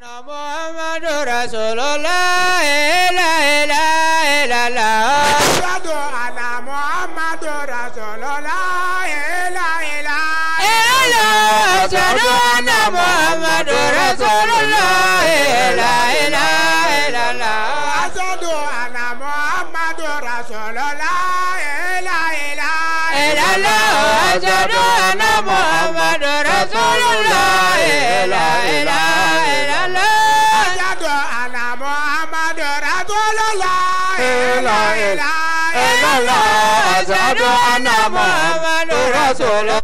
Muhammadu Rasulullah, la ilaha illallah. Ashhadu anna Muhammadu Rasulullah, la ilaha illallah. Ashhadu anna Muhammadu Rasulullah, la ilaha illallah. Ashhadu anna Muhammadu Rasulullah, la ilaha illallah. Ashhadu anna Muhammadu Rasulullah, la ilaha illallah. Ashhadu anna Muhammadu Rasulullah, la ilaha illallah. Ashhadu anna Muhammadu Rasulullah.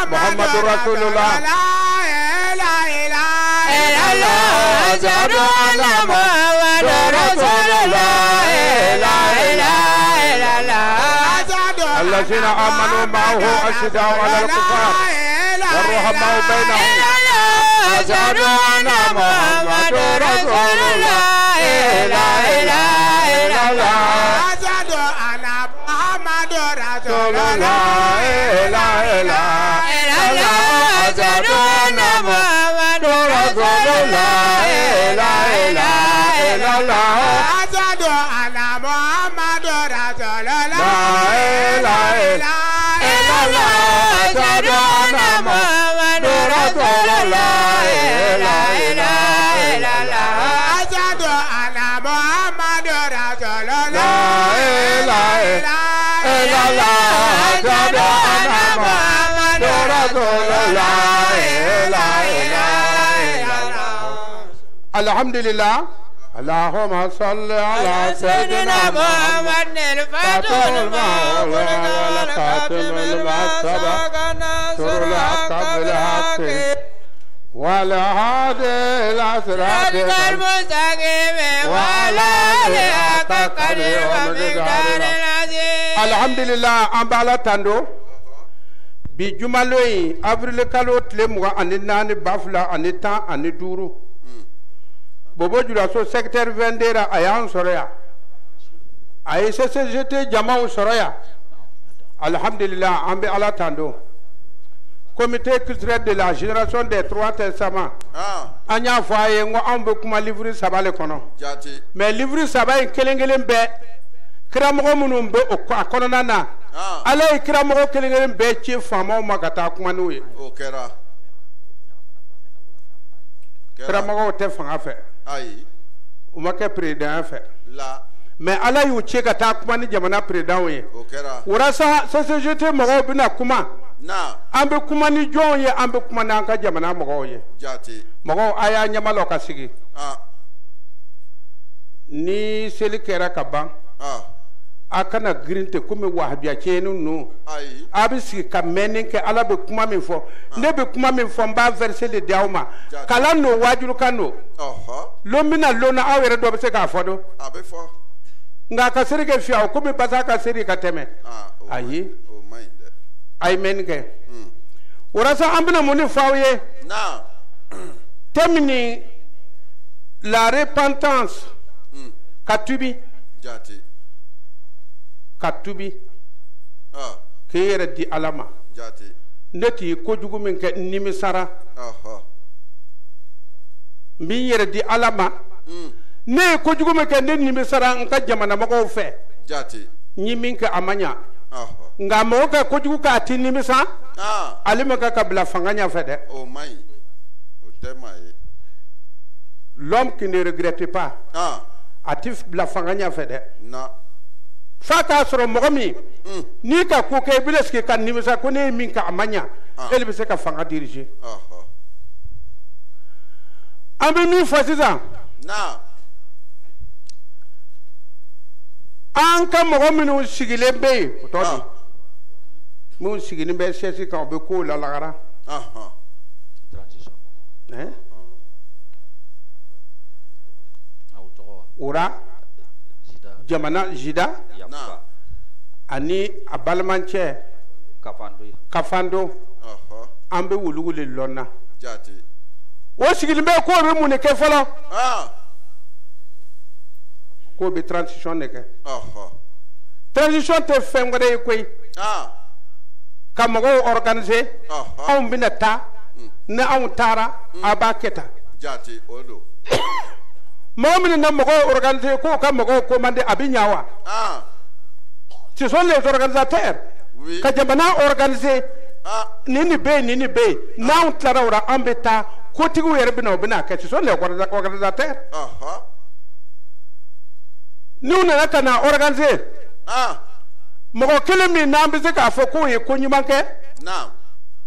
Muhammadu Rasulullah, la ilaha illallah. Ashhadu anna Muhammadu Rasulullah, la ilaha illallah. الذين آمنوا معه أشداء على الكفار والرحماء بينهم. أشهد أن محمد رسول الله، لا إله إلا الله. أشهد أن محمد رسول الله، لا إله إلا الله. أشهد أن محمد رسول الله، لا إله إلا الله. أشهد أن محمد رسول الله، لا إله إلا الله. أشهد أن محمد رسول الله، لا إله إلا الله. أشهد أن محمد رسول الله، لا إله إلا الله. أشهد أن محمد رسول الله، لا إله إلا الله. الحمد لله. اللهم صل على سيدنا محمد الفاتح المولى والخاتم لما سبق ناصر الحق بالحق والهادي إلى صراطك المستقيم وعلى آله حق قدره ومقداره العظيم. الحمد لله. أم بالا تاندو بجمالوي أفريل كالو تلموا أني بافلا أني تا أني دورو bobo jula so secteur vendera ayan soroya ay CCGT jamaw soroya. Alhamdulillah, ambe ala tando comité culturel de la génération des trois testaments anya faye ngo ambe kuma livre sabale kono jati mais livre sabay kelengelen be kramo munum be o kono nana ala kramo kelengelen be ci famo magata kuma nuye o kera kramo te fanga fe ayi o make président fe la mais ala yu ce ka ta kuma ni jamana président ye o kera warasa CCGT mo bina kuma na ambe kuma ni jon ye ambe kuma na ka jamana mo ye jati mo aya nyamalo ka sigi ni seli kera ka ban akana grinte kuma wahabia chenu no ayi abi sigi ka menin ke ala be kuma min fo ne be kuma min fo ba verser le diauma kala no wajuru kano lomina lona awere do be se ka fodo abe fo nga ka seri ke fiaw ko be basa ka seri ka teme ayi o mind ay men ke urasa ambina moni fawye na termini la repentance katubi jati katubi kiyere di alama jati ndeti ko jugu min ke nimisara mi yere di alama ne ko jugu min ke nimisara nka jamana mako fe jati nyi min ke amanya nga mo ka ko jugu ka ti nimisa alima ka kabla fanganya fe de o mai o temai l'homme qui ne regrette pas atif bla fanganya fe de na faka soro mogomi ni ka ko ke bileski kan nimisa ko ne min ka amanya ele be se ka fanga diriger ambe mi fasiza na an ka mogominu sigile be to di mu sigini be sesi ka be ko la lagara ura jamana jida ani abalmanche kafando an bɛ wulugu le lɔnna Jati. o sigilen bɛ k'o bɛ mun de kɛ fɔlɔ Ah. k'o bɛ transition de kɛ Oh. transition tɛ fɛn wɛrɛ ye koyi Ah. ka mɔgɔw organiser Oh. anw bɛna taa ni anw taara a b'a kɛ tan Jati Odo. mɔgɔ minnu na mɔgɔw organiser k'o ka mɔgɔw commander a bɛ ɲa wa Ah. ce sont les organisateurs Oui. ka jamana organiser Ah. ni bɛ yen ni bɛ yen n'anw tilara o la an bɛ taa kotigiw yɛrɛ bɛna o bɛna kɛ ce sont les organisateurs Oh. n'u nana ka na organiser Ah. mɔgɔ kelen min n'an bɛ se k'a fɔ k'o ye ko ɲuman kɛ Naam.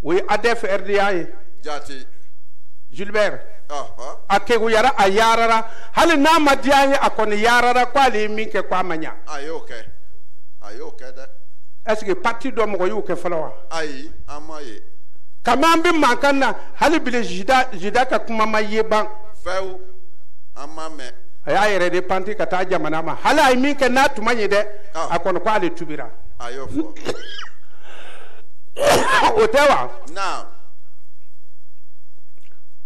o ye ADF RDA ye Jati. Gilbert Oh. a kekuyara a yaarara hali n'a ma diya an ye a kɔni yaarara k'ale ye min kɛ k'a ma ɲa Ayoke. Ayoke dɛ. est ce que parti dɔ mɔgɔ y'o kɛ fɔlɔ wa Ayi, ama ye. kami an bɛ mankan na hali bile jida ka kuma ma ye ban Fɛw. Ama mɛ. a y'a yɛrɛ de panti ka taa jamana ma hali a ye min kɛ n'a tun ma ɲɛ dɛ a kɔni k'ale tubira Ayo fɔ. o tɛ wa Naam.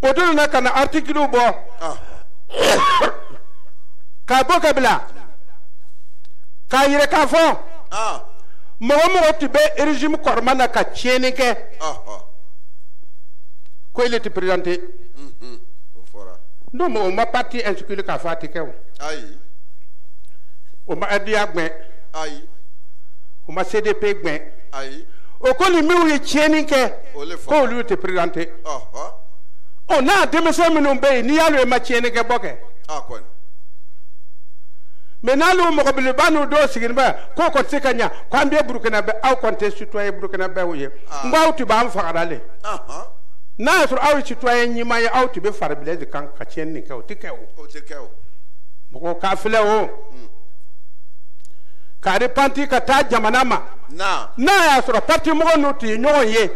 o dun nana ka na article bɔ Ah. k'a bɔ ka bila k'a yɛrɛ k'a fɔ Ah. mɔgɔ mɔgɔ tun bɛ régime kɔrɔma na ka tiɲɛni kɛ Oh. ko ele tɛ présenté O fɔra. n'o o ma parti inscrit k'a fɔ a tɛ kɛ o Ayi. o ma RDA gbɛn Ayi. o ma CDP gbɛn Ayi. o ko ni minnu ye tiɲɛni kɛ O le fɔ. k'olu tɛ présenté Oh. ɔ n'a denmisɛn minnu bɛ yen n'i y'ale ye ma tiɲɛni kɛ bɔ kɛ Ah kɔni. mais n'ale mɔgɔ belebeleba n'u dɔw sigilen bɛ k'o kɔni tɛ se ka ɲa k'an bɛ Burukina bɛ aw kɔni tɛ citoyen burkinabɛw ye n ko aw tun b'an fagara le Ah. n'a y'a sɔrɔ aw ye citoyen ɲuman ye aw tun bɛ fari bilɛzi kan ka tiɲɛni nin kɛ o tɛ kɛ o O tɛ kɛ o. mɔgɔ k'a filɛ o k'a repanti ka taa jamana ma Naam. n'a y'a sɔrɔ parti mɔgɔ n'u tun ye ɲɔgɔn ye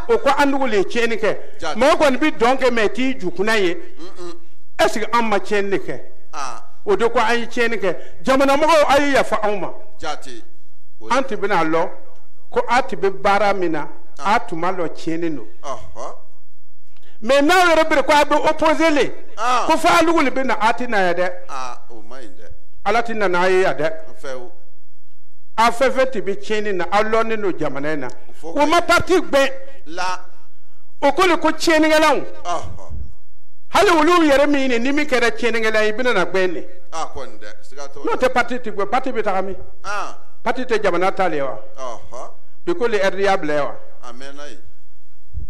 o ko an dugu le ye tiɲɛni kɛ Jati. mɔgɔ kɔni bɛ dɔn kɛ mɛ t'i ju kunna ye est ce que an ma tiɲɛni de kɛ Ah. o de ko an ye tiɲɛni kɛ jamana mɔgɔw a ye yafa anw ma Jati. an tun bɛna lɔ ko a tun bɛ baara min na a tun ma lɔ tiɲɛni don Oh. mais n'aw yɛrɛ bere ko a bɛ opposé le Ah. ko fo a dugu le bɛ na a tɛ na yan dɛ Ah. O ma ɲi dɛ. ala tɛ na n'a ye yan dɛ Fɛw. a fɛn fɛn tun bɛ tiɲɛni na aw lɔnnen don jamana in na o ma parti gbɛn La. o ko le ko tiɲɛnikɛlaw Oh. hali olu yɛrɛ min ni min kɛra tiɲɛnikɛla ye i bɛna na gbɛn de Ah kɔni dɛ. Siga t'o la. n'o tɛ parti tɛ gbɛn parti bɛ taga min Ah. parti tɛ jamana ta le wa Oh. bi ko le RDA bila wa A mɛnna yen.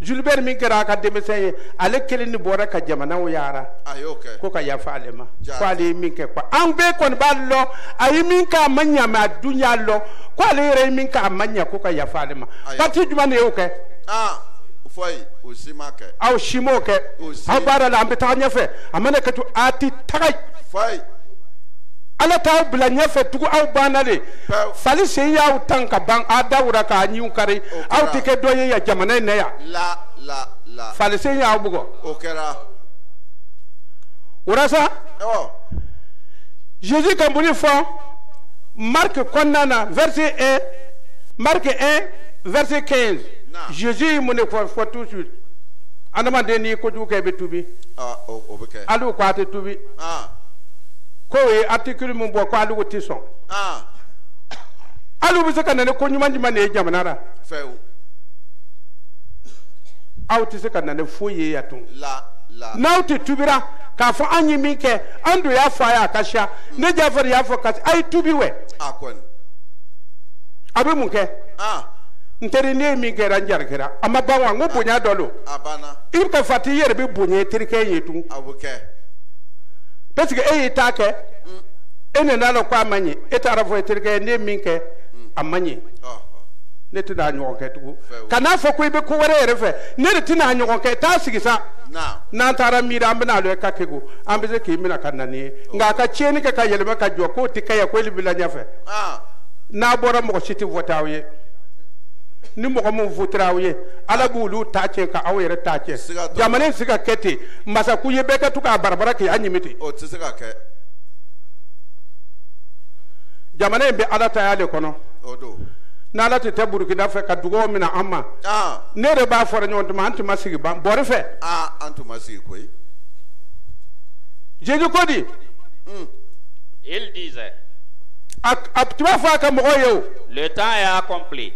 Gilbert min kɛra a ka denmisɛn ye ale kelen de bɔra ka jamanaw yaara Ayoke. ko ka yafa ale ma Jaa. ko ale ye min kɛ quoi an bɛɛ kɔni b'a lɔ a ye min kɛ a ma ɲa mɛ a dun y'a lɔ ko ale yɛrɛ ye min kɛ a ma ɲa ko ka yafa ale ma Ayi. parti jumɛn de y'o kɛ Ah. Fɔyi. O si ma kɛ. aw si m'o kɛ O si. aw baara la an bɛ taga ɲɛfɛ a mana kɛ to a tɛ taga Fɔyi. ala t'aw bila ɲɛfɛ tugun aw banna de Pewu. fali sen y'aw tan ka ban a dawura k'a ɲiw kari O kɛra. aw tɛ kɛ dɔ ye yan jamana in na yan La. fali sen y'aw bugɔ O kɛra. o la sa Ɔ. Jésus ka mun fɔ Marc kɔnɔna na verset 1 Marc 1 verset 15 Na. Jésus ye mun de fɔ tout de suite adamaden n'i ye kojugu kɛ i bɛ tubi Ah. O bɛ kɛ. hali ko a tɛ tubi Ah. ko o ye article min bɔ ko hali o tɛ sɔn Ah. hali u bɛ se ka na ni ko ɲuman jumɛn de ye jamana la Fɛw. aw tɛ se ka na ni foyi ye yan tun La. n'aw tɛ tubira k'a fɔ an ye min kɛ an dun y'a fɔ a ye a ka siya ne Jafari y'a fɔ kasi a ye tubi wɛ A kɔni. a bɛ mun kɛ Ah. n teri ne ye min kɛra n jarikɛra a ma ban wa n ko bonya dɔ don A banna. i bɛ ka fati i yɛrɛ bɛ bonya i terikɛ ye tun A bɛ kɛ. parce que e y'i ta kɛ e nana la ko a ma ɲɛ e taara fɔ i terikɛ ye ne ye min kɛ a ma ɲɛ Ɔ. ne tɛ n'a ɲɔgɔn kɛ tugun Fɛw. ka n'a fɔ ko i bɛ ko wɛrɛ yɛrɛ fɛ ne de tɛ n'a ɲɔgɔn kɛ taa sigi sa Na. n'an taara miiri an bɛna alo ka kego an bɛ se k'i minɛ ka na ni ye nka a ka tiɲɛni kɛ ka yɛlɛma ka jɔ k'o tɛ kɛ yan ko e bila ɲɛfɛ Ah. n'a bɔra mɔgɔ si tɛ vote aw ye ni mɔgɔ min votera aw ye ala b'olu ta tiɲɛ ka aw yɛrɛ ta Siga tiɲɛ t'o la. jamana in se ka kɛ ten masakun ye bɛɛ ka to k'a barabara k'i a ɲimi ten O tɛ se ka kɛ. jamana in bɛ ala ta ya de kɔnɔ O don. n'ala tɛ tɛ Burkina fɛ ka dugaw mina an ma ne yɛrɛ b'a fɔra ɲɔgɔn tuma an tun ma sigi bɔrɛ fɛ an tun ma sigi koyi Jésus ko di Il disait, a tun b'a fɔ a ka mɔgɔw ye o le temps est accompli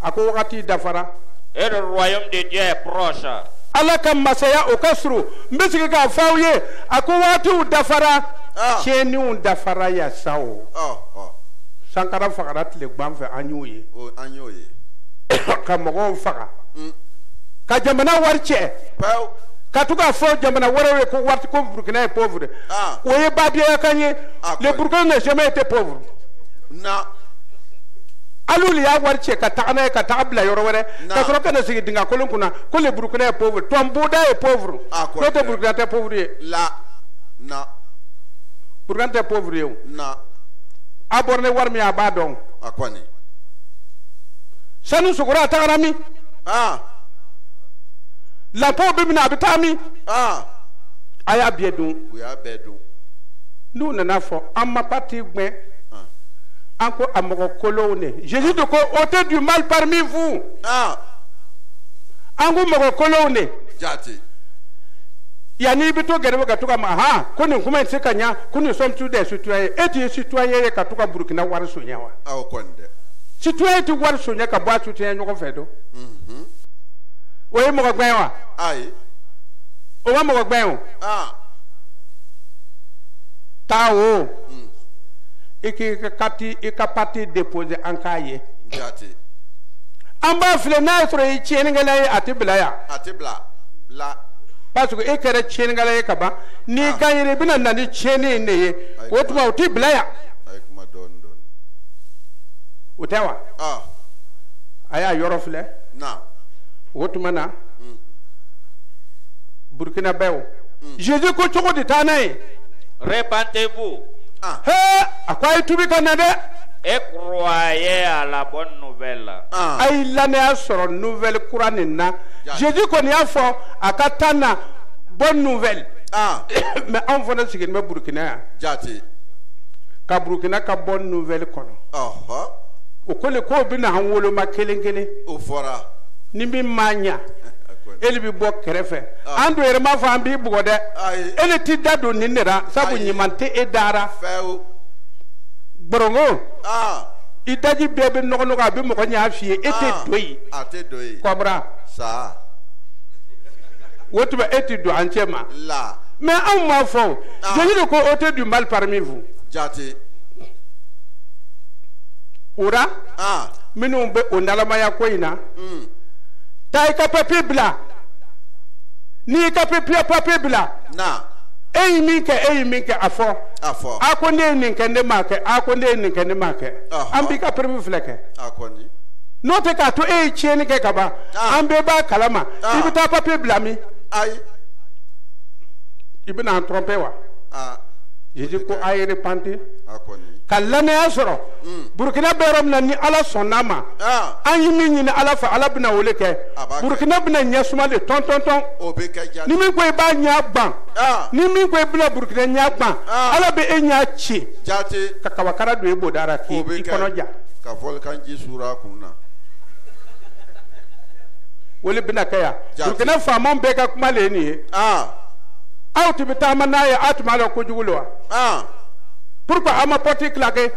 a ko wagati dafara et le royaume de Dieu est proche. Ala ka masaya o ka surun n bɛ sigi k'a fɔ aw ye a ko waatiw dafara tiɲɛniw dafara yasa o Sankara fagara tile gan fɛ an y'o ye ka mɔgɔw faga ka jamana wari cɛ ka to k'a fɔ jamana wɛrɛw ye ko wari ko Burkina est pauvre o ye baadiyaya kan ye le Burkina n'a jamais été pauvre alulu y'a wari cɛ ka taga n'a ye ka taga bila yɔrɔ wɛrɛ ka sɔrɔ ka na sigi dingɛ kolon kunna ko le Burkina est pauvre Tomboda est pauvre n'o tɛ Burkina tɛ pauvre ye Burkina tɛ pauvre ye o a bɔra ne wari min a b'a dɔn sanu sogora a tagara min lampaw bɛ minɛ a bɛ taa min a y'a bɛɛ dun n'u nana fɔ an ma parti gɛn an ko a mɔgɔ kolonw ne Jésus de ko ôtez du mal parmi vous an ko mɔgɔ kolonw ne yanni i bɛ to gɛrɛ ka to ka ma ko nin kuma in tɛ se ka ɲa ko nous sommes tous des citoyens e tun ye citoyen ye ka to ka Burkina wari soɲɛ wa citoyen tɛ wari soɲɛ ka bɔ a citoyen ɲɔgɔn fɛ don o ye mɔgɔ gɛn wa o ma mɔgɔ gɛn o taa o i k'i ka parti déposer an k'a ye an b'a filɛ n'a y'a sɔrɔ i ye tiɲɛnikɛla ye a tɛ bila yan parce que e kɛra tiɲɛnikɛla ye ka ban n'i kan yɛrɛ i bɛna na ni tiɲɛni in de ye o tuma o tɛ bila yan o tɛ wa a y'a yɔrɔ filɛ o tuma na Burkinabɛw Jésus ko cogo di taa n'a ye Répentez-vous a ko a ye tubi ka na dɛ et croyez à la bonne nouvelle. A ye lanaya sɔrɔ nouvelle kura nin na Jésus kɔni y'a fɔ a ka taa na bonne nouvelle mais anw fana sigilen bɛ Burkina yan ka Burkina ka bonne nouvelle kɔnɔ o ko le k'o bɛna an woloma kelen kelen ni min m'a ɲa ele bɛ bɔ kɛrɛfɛ an dun yɛrɛ m'a fɔ an b'i bugɔ dɛ ele t'i da don nin de la sabu ɲuman tɛ e dara Borongo i daji bɛɛ bɛ nɔgɔ a bɛ mɔgɔ ɲɛ f'i ye e tɛ don yen kɔbara o tuma e tɛ don an cɛ ma mais anw m'a fɔ Jésus de ko ôtez du mal parmi vous ora minnu bɛ o nalamaya ko in na taa i ka papier bila n'i y'i ka papier bila e ye min kɛ a fɔ a ko ne ye nin kɛ ne m'a kɛ a ko ne ye nin kɛ ne m'a kɛ an b'i ka permis filɛ kɛ n'o tɛ k'a to e ye tiɲɛni kɛ ka ban an bɛɛ b'a kalama i bɛ taa papier bila min i bɛna an tromper wa Jésus ko a ye repenti ka lanaya sɔrɔ Burkina bɛ yɔrɔ min na ni Ala sɔnn'a ma an ye min ɲini Ala fɛ Ala bɛna o le kɛ Burkina bɛna ɲɛ suma de tɔn ni min ko i b'a ɲɛ ban ni min ko i bɛna Burkina ɲɛ ban Ala bɛ e ɲɛ ci ka kabakara don e bodara k'i kɔnɔ ja o le bɛna kɛ yan Burkina faamaw bɛɛ ka kuma le ye nin ye aw tun bɛ taama n'a ye aw tun b'a dɔn kojugu le wa pourquoi aw ma porte claqué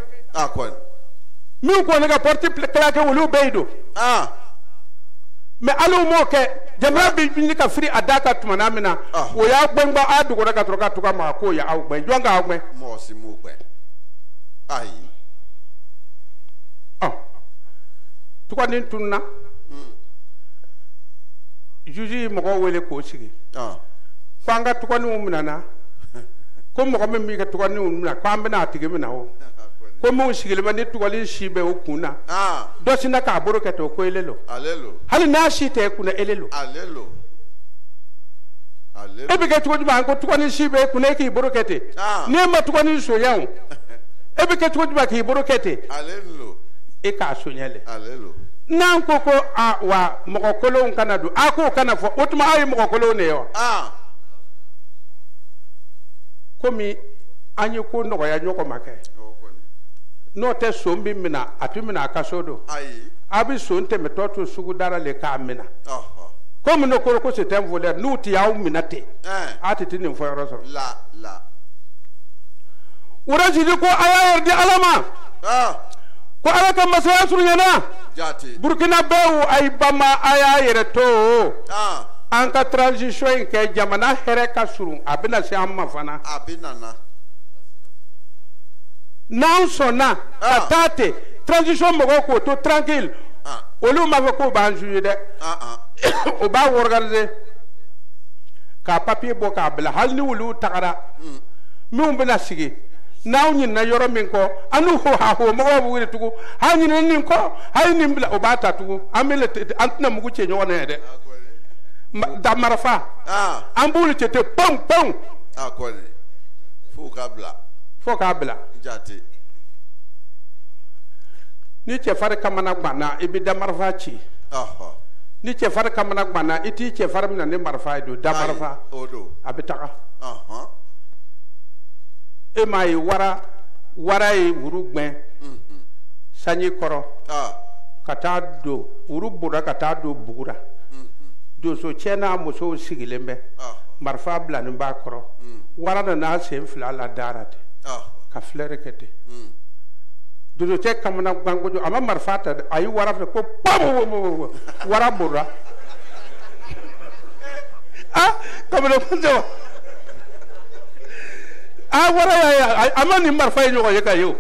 min ko ne ka porte claqué olu bɛɛ yi don mais ala m'o kɛ jamana bɛ ɲini ka firi a da kan tuma min na o y'a gbɛngbɛn a dugura ka sɔrɔ ka tugu a ma k'o ye aw gbɛn jɔn k'aw gbɛn mɔgɔ si m'o gbɛn ayi tugani tununa juge ye mɔgɔw wele k'o sigi ko an ka tuganiw minɛna ko mɔgɔ min b'i ka tuganiw minɛ ko an bɛna a tigi minɛ o ko min sigilen bɛ ni tugani si bɛ o kun na dɔ sinna k'a bolo kɛ ten o ko ele lo hali n'a si tɛ e kunna ele lo e bɛ kɛ cogo jumɛn ko tugani si bɛ e kunna e k'i bolo kɛ ten n'e ma tugani sonya o e bɛ kɛ cogo jumɛn k'i bolo kɛ ten e k'a sonya lɛ n'an ko wa mɔgɔ kolonw kana don a k'o kana fɔ o tuma aw ye mɔgɔ kolonw de ye wa komi an ye ko nɔgɔya ɲɔgɔn ma kɛ n'o tɛ son bi minɛ a tɛ minɛ a ka so don ayi a bɛ son tɛmɛtɔ to sugu dara le k'a minɛ ɔhɔ komi ne ko c'est un voleur n'u tɛ y'aw minɛ ten a tɛ nin fɔ yɔrɔ sɔrɔ la Urajidi ko a y'a yɛrɛ di Ala ma ko Ala ka masaya surunyana jati Burkina bɛɛ a yi bama a y'a yɛrɛ to an ka transition in kɛ jamana hɛrɛ ka surun a bɛna se an ma fana a bɛ nana n'an sɔnna ka taa ten transition mɔgɔw k'o to tranquille olu m'a fɔ k'o b'an suye dɛ o b'a organiser k'a papier bɔ k'a bila hali ni olu tagara minnu bɛna sigi n'aw ɲinina yɔrɔ min kɔ an n'u ho mɔgɔw bɛ wele tugun ha ɲinina nin kɔ ha ye nin bila o b'a ta tugun an tɛna mugu cɛ ɲɔgɔn na yɛ dɛ da marifa an b'olu cɛ ten pɔn a kɔni fo k'a bila jate ni cɛfari kamana ganna i bɛ da marifa ci ni cɛfari kamana ganna i t'i cɛfari minɛ ni marifa ye don da marifa a bɛ taga e m'a ye wara ye wuru gbɛn sanji kɔrɔ ka taa don wuru bɔra ka taa don bugura donso cɛ n'a musow sigilen bɛ marifa bilanen b'a kɔrɔ wara nana sen fila la dara ten ka filɛri kɛ ten donso cɛ kamana gan kojugu a ma marifa ta a ye wara fɛ ko pam wara bɔra kamana gan tɛ wara y'a a ma nin marifa ye ɲɔgɔn ye ka ye o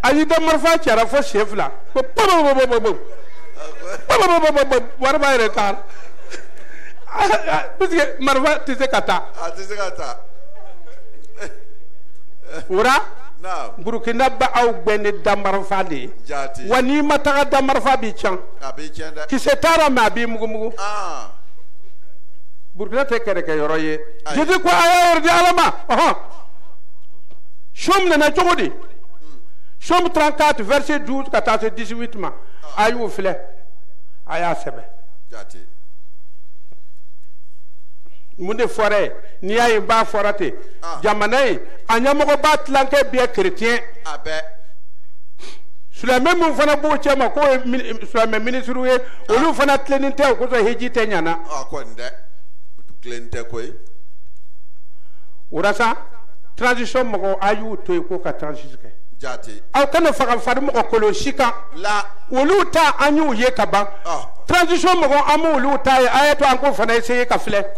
a y'i da marifa cara fo sen fila ko pam wara b'a yɛrɛ taara parce que marifa tɛ se ka taa wara Burkina ba aw gbɛn ni da marifa de ye wa n'i ma taga da marifa b'i tiɲɛ kisɛ taara mɛ a b'i mugumugu Burkina tɛ kɛlɛkɛ yɔrɔ ye Jésus ko a y'a yɛrɛ di Ala ma Somme nana cogo di Somme 34 verset 12 ka taa se 18 ma a y'o filɛ a y'a sɛbɛn mun de fɔra ye n'i y'a ye n b'a fɔra ten jamana in a ɲɛmɔgɔba tilankɛ bɛɛ ye chrétien silamɛ min fana b'o cɛ ma k'o ye silamɛ minisiriw ye olu fana tilennen tɛ o kosɔn heji tɛ ɲana Urasa transition mɔgɔ a y'u to yen ko ka transition kɛ aw kana faga fari mɔgɔ kolon si kan olu ta an y'u ye ka ban transition mɔgɔ an m'olu ta ye a ye to an k'o fana essayer ka filɛ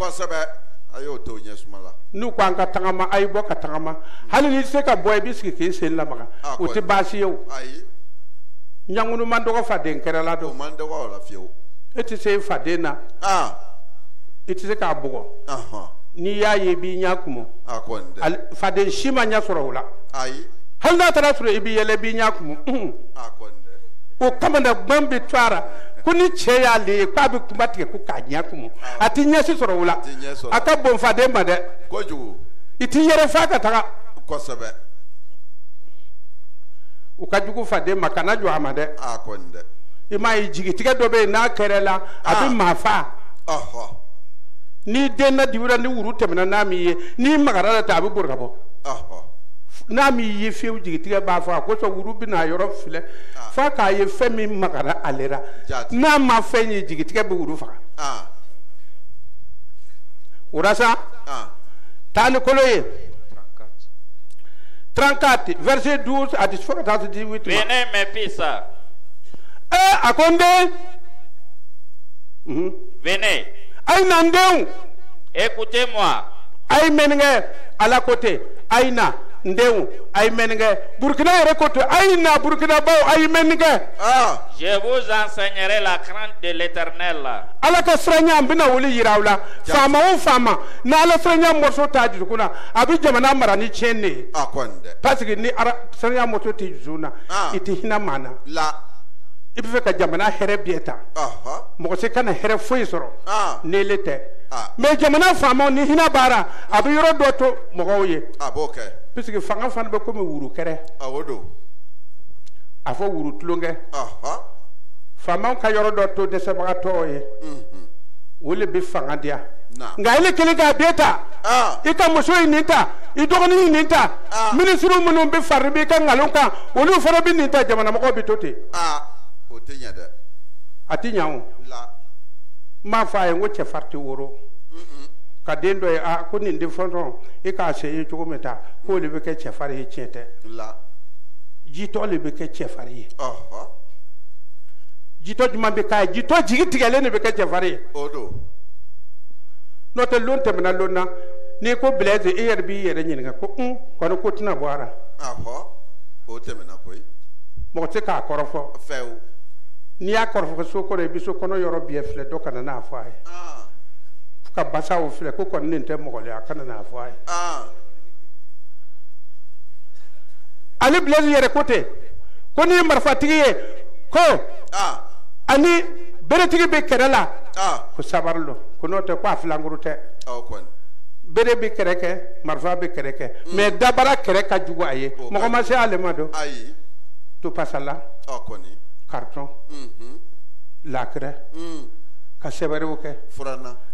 n'u ko an ka tagama a ye bɔ ka tagama hali n'i tɛ se ka bɔ i bɛ sigi k'i sen lamaga o tɛ baasi ye o ɲankunu man dɔgɔ faden kɛrɛla don e tɛ se faden na i tɛ se k'a bugɔ n'i y'a ye i b'i ɲɛ kumu faden si ma ɲɛ sɔrɔ o la hali n'a taara sɔrɔ i b'i yɛlɛ i b'i ɲɛ kumu o kama na gbɛn bɛ to a la ko ni cɛ y'ale ye k'a bɛ kunba tigɛ ko k'a ɲɛ kumu a tɛ ɲɛsi sɔrɔ o la a ka bon faden ma dɛ i t'i yɛrɛ fa ka taga o ka jugu faden ma kana jɔ a ma dɛ i m'a ye jigitigɛ dɔ bɛ yen n'a kɛra la a bɛ maa fa ni den na dibira ni wuru tɛmɛna n'a min ye n'i magara la ten a bɛ bori ka bɔ n'a min ye fiyewu jigitigɛ b'a fɔ a kosɔn wuru bɛna a yɔrɔ filɛ f'a k'a ye fɛn min magara ale la n'a ma fɛn ye jigitigɛ bɛ wuru faga Urasa taa ni kolo ye 34 verset 12 a 18 Venez mes fils. a ko n den Venez. a ye na n denw Écoutez-moi. a ye mɛnni kɛ Ala ko ten a ye na n denw a ye mɛnni kɛ Burkina yɛrɛ ko ten a ye na Burkinabaw a ye mɛnni kɛ Je vous enseignerai la crainte de l'Éternel. Ala ka siranya n bɛna wuli yira aw la faama o faama n'Ala siranya mɔso t'a dusukun na a bɛ jamana mara ni tiɲɛ de ye parce que ni siranya mɔso t'i dusukun na i tɛ hinɛ maa na i bɛ fɛ ka jamana hɛrɛ bɛɛ ta mɔgɔ si kana hɛrɛ foyi sɔrɔ n'ele tɛ mais jamana faamaw ni hinɛ b'a la a bɛ yɔrɔ dɔ to mɔgɔw ye parce que fanga fana bɛ komi wuru kɛrɛ a fɔ wuru tulonkɛ faamaw ka yɔrɔ dɔ to dɛsɛbagatɔw ye o le bɛ fanga diya nka ele kelen k'a bɛɛ ta i ka muso in nin ta i dɔgɔnin nin ta ministre minnu bɛ fari b'i ka nkalon kan olu fana bɛ nin ta jamana mɔgɔw bɛ to ten o tɛ ɲɛ dɛ a tɛ ɲɛ o n m'a fɔ a ye n ko cɛfari tɛ woro ka den dɔ ye ko nin den fɔlɔ e k'a se ye cogo min ta k'o de bɛ kɛ cɛfari ye tiɲɛ tɛ jitɔ de bɛ kɛ cɛfari ye jitɔ jumɛn bɛ k'a ye jitɔ jigi tigɛlen de bɛ kɛ cɛfari ye n'o tɛ lon tɛmɛna lon na n'i ko Blaise e yɛrɛ b'i yɛrɛ ɲininka ko kɔni ko tɛna bɔ a la o tɛmɛna koyi mɔgɔ tɛ k'a kɔrɔfɔ fɛw n'i y'a kɔrɔfɔ so kɔnɔ i bɛ so kɔnɔ yɔrɔ bɛɛ filɛ dɔ kana n'a fɔ a ye fo ka basaw filɛ ko kɔni nin tɛ mɔgɔ le a kana n'a fɔ a ye ale Blaise yɛrɛ ko ten ko n'i ye marifatigi ye ko ani beretigi bɛ kɛrɛ la ko sabari lo ko n'o tɛ ko a filanguru tɛ bere bɛ kɛrɛ kɛ marifa bɛ kɛrɛ kɛ mais dabara kɛrɛ ka jugu a ye mɔgɔ ma se ale ma dɔn to pasala carton lakirɛ ka sɛbɛriw kɛ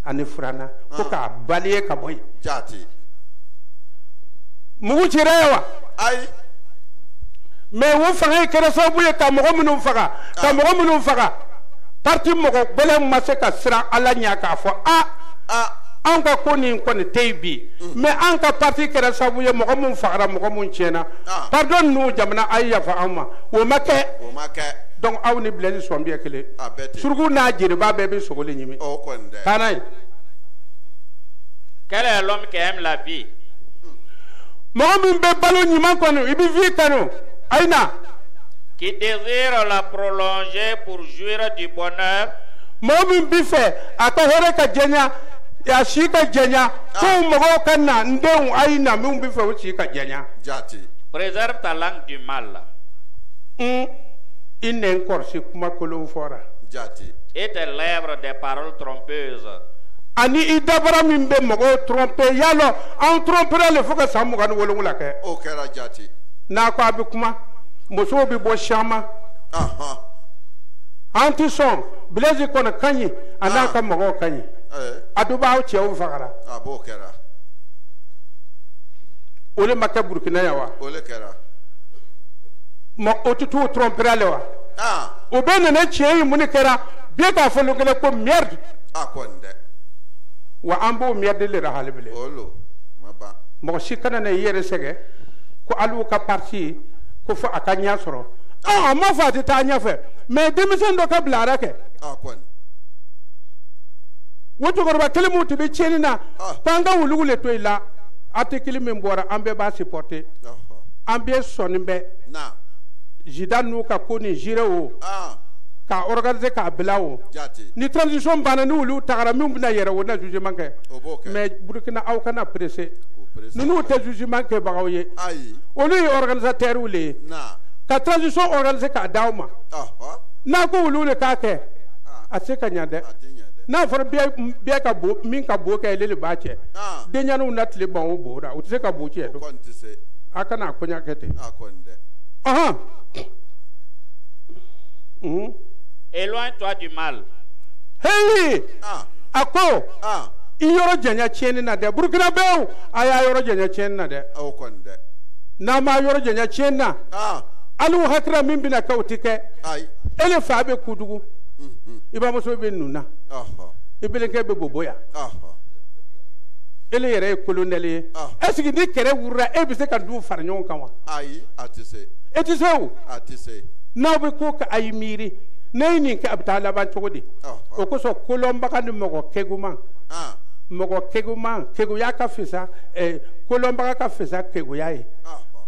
ani furanna ko k'a baliye ka bɔ yen mugu cira ye wa mais wo fanga kɛra sababu ye ka mɔgɔ minnu faga parti mɔgɔ gbɛlɛn ma se ka siran ala ɲɛ k'a fɔ an ka ko nin kɔni tɛ yen bi mais an ka parti kɛra sababu ye mɔgɔ min fagara mɔgɔ min tiɲɛna pardon ninnu jamana a ye yafa an ma o ma kɛ donc aw ni Blaise sɔn bɛ kelen suruku n'a jeliba bɛɛ bɛ sogo le ɲimi taa n'a ye. Quel est l'homme qui aime la vie? mɔgɔ min bɛ balo ɲuman kɔnɔ i bɛ vie kanu ayina. Qui désire la prolonger pour jouir du bonheur. mɔgɔ min bɛ fɛ a ka hɛrɛ ka jɛnya a si ka jɛnya ko mɔgɔw ka na n denw a ye na min bɛ fɛ o si ka jɛnya. Préserve ta langue du mal. i nɛn kɔrɔsi kuma kolon fɔra. Et tes lèvres des paroles trompeuses. ani i dabara min bɛ mɔgɔw tromper yalɔ an trompera le fo ka san 27 kɛ. o kɛra jati. n'a ko a bɛ kuma musow bɛ bɔ caman. an tɛ sɔn Blaise kɔni ka ɲi a n'a ka mɔgɔw ka ɲi. a dɔ b'aw cɛw fagara. a b'o kɛra. o de ma kɛ Burukina yan wa. o de kɛra. o tɛ t'o trompera le wa. o bɛɛ nana tiɲɛ ye mun de kɛra bɛɛ k'a fɔ lukɛlɛ ko merde. a kɔni dɛ. wa an b'o merde le la hali bile. mɔgɔ si kana na i yɛrɛ sɛgɛ ko aliw ka parti ko fo a ka ɲɛ sɔrɔ. a ma fɔ a tɛ taa ɲɛfɛ mais denmisɛn dɔ ka bila ara kɛ. o cɛkɔrɔba kelen min tun bɛ tiɲɛni na k'an ka wulugu le to i la article min bɔra an bɛɛ b'a supporter an bɛɛ sɔnni bɛ jida n'u ka ko ni jire o k'a organiser k'a bila o ni transition banna ni olu tagara min bɛna yɛrɛ o na jugement kɛ mais Burukina aw kana pressé ninnu tɛ jugement kɛbagaw ye olu ye organisateurs le ye ka transition organiser k'a d'aw ma n'a ko olu le k'a kɛ a tɛ se ka ɲɛ dɛ n'a fɔra bɛɛ ka bo min ka bo kɛ ale de b'a cɛ denɲɛrɛnw na tile ban o bo la o tɛ se ka bo cɛ don a kana a koɲa kɛ ten. Éloigne-toi du mal. Hey! A ko i yɔrɔ janya tiɲɛni na dɛ Burukina bɛɛ a y'a yɔrɔ janya tiɲɛni na dɛ n'a ma yɔrɔ janya tiɲɛni na hali o hakilila min bɛna kɛ o tɛ kɛ e le fa bɛ Kudugu i bamuso bɛ Nuna i belenkɛ bɛ Boboya e le yɛrɛ ye colonel ye est ce que ni kɛrɛ wurura e bɛ se ka du fara ɲɔgɔn kan wa ayi a tɛ se e tɛ se o n'aw bɛ ko ka a ye miiri ne ye nin kɛ a bɛ taa laban cogo di o kosɔn kolɔnbaga ni mɔgɔ kɛguman keguya ka fisa kolɔnbaga ka fisa keguya ye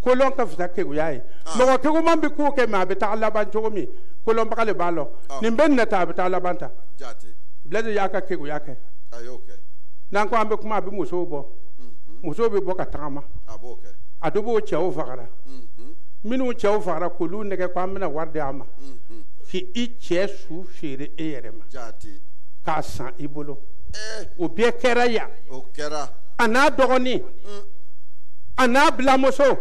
kolɔn ka fisa keguya ye mɔgɔ keguman bɛ ko kɛ mais a bɛ taa laban cogo min kolɔnbaga le b'a lɔ nin bɛ nin na ta a bɛ taa laban ta Blaise y'a ka keguya kɛ n'an ko an bɛ kuma a bɛ musow bɔ musow bɛ bɔ ka tagama a dɔ b'o cɛw fagara minnu cɛw fagara k'olu nɛgɛ ko an bɛna wari di a ma k'i cɛ su feere e yɛrɛ ma k'a san i bolo o bɛɛ kɛra yan a n'a dɔgɔnin a n'a bilamuso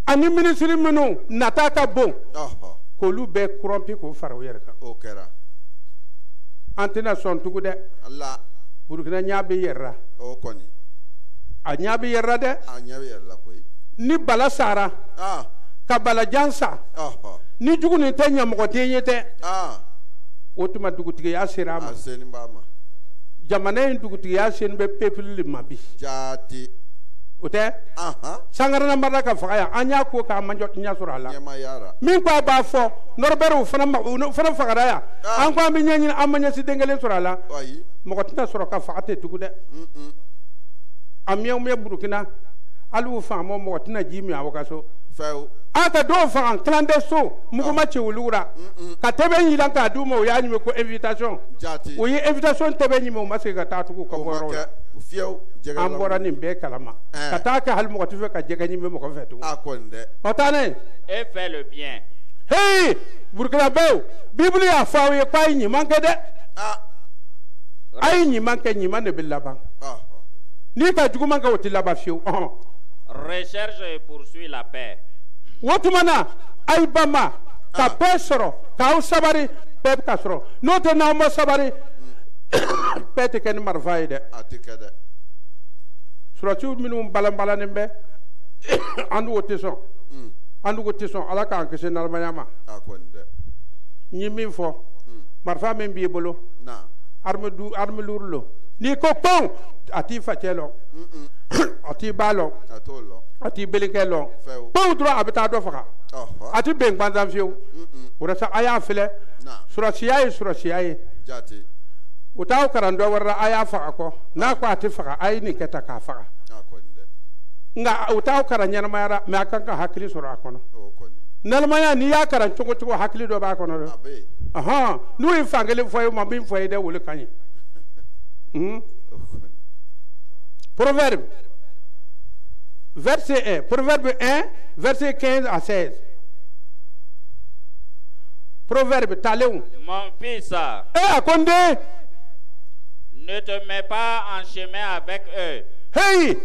ani minisiri minnu nata ka bon k'olu bɛɛ corrompu k'o fara u yɛrɛ kan an tɛna sɔn tugun dɛ Burukina ɲɛ bɛ yɛrɛ la a ɲa bɛ yɛrɛ dɛ a ɲɛ bɛ yɛrɛ la koyi ni bala sara ka balajan sa ni jugu nin tɛ ɲɛmɔgɔden ye dɛ o tuma dugutigiya sera a ma jamana in dugutigiya sen bɛ peuple ma bi jaati o tɛ Sangarana mara ka faga yan an y'a ko k'a ma ɲɛ sɔrɔ a la min ko a b'a fɔ Norbert fana fagara yan an ko an bɛ ɲɛ ɲini an ma ɲɛsiden kelen sɔrɔ a la mɔgɔ tɛna sɔrɔ ka faga tɛ tugun dɛ a miyɛn Burukina hali u faama mɔgɔ tɛna ji min a ka so a ka dɔw faga kilan tɛ so muguma cɛ wuluw la ka tɛbɛn yiran k'a d'u ma o y'a ɲimi ko invitation o ye invitation tɛbɛn ɲimi o ma se ka taa tugun ka bɔ yɔrɔ la an bɔra nin bɛɛ kalama ka taa kɛ hali mɔgɔ tɛ fɛ ka jɛgɛ ɲimi mɔgɔ fɛ tugun o t'a ne et fait le bien hey Burukinabew Bible y'a fɔ aw ye k'a ye ɲuman kɛ dɛ a ye ɲuman kɛ ɲuman de bɛ laban n'i ka juguman kɛ o tɛ laban fiyewu recherche et poursuit la paix o tuma na a ye ba ma ka paix sɔrɔ k'aw sabari paix bɛ ka sɔrɔ n'o tɛ n'aw ma sabari paix tɛ kɛ ni marifa ye dɛ surasiw minnu balanbalannen bɛ an dun o tɛ sɔn an dun o tɛ sɔn Ala k'an kisi nalimaya ma n ye min fɔ marifa min b'i bolo arme lourde lo n'i ko kpɔn a t'i facɛ lɔ a t'i ba lɔ a t'i belenkɛ lɔ kpɔn dɔrɔn a bɛ taa dɔ faga a tɛ bɛn gbansan fiyewu o de sa a y'a filɛ surasiya ye surasiya ye o t'aw karan dɔ wɛrɛ la a y'a faga kɔ n'a ko a tɛ faga a ye nin kɛ tan k'a faga nka o t'aw karan ɲɛnamaya la mɛ a kan ka hakili sɔrɔ a kɔnɔ nalimaya n'i y'a karan cogo cogo hakili dɔ b'a kɔnɔ dɛ n'u ye fan kelen fɔ ye ma min fɔ ye dɛ o le ka ɲi Proverbe verset 1 Proverbe 1 verset 15 à 16 Proverbe taléon mon fils Akonde ne te mets pas en chemin avec eux hey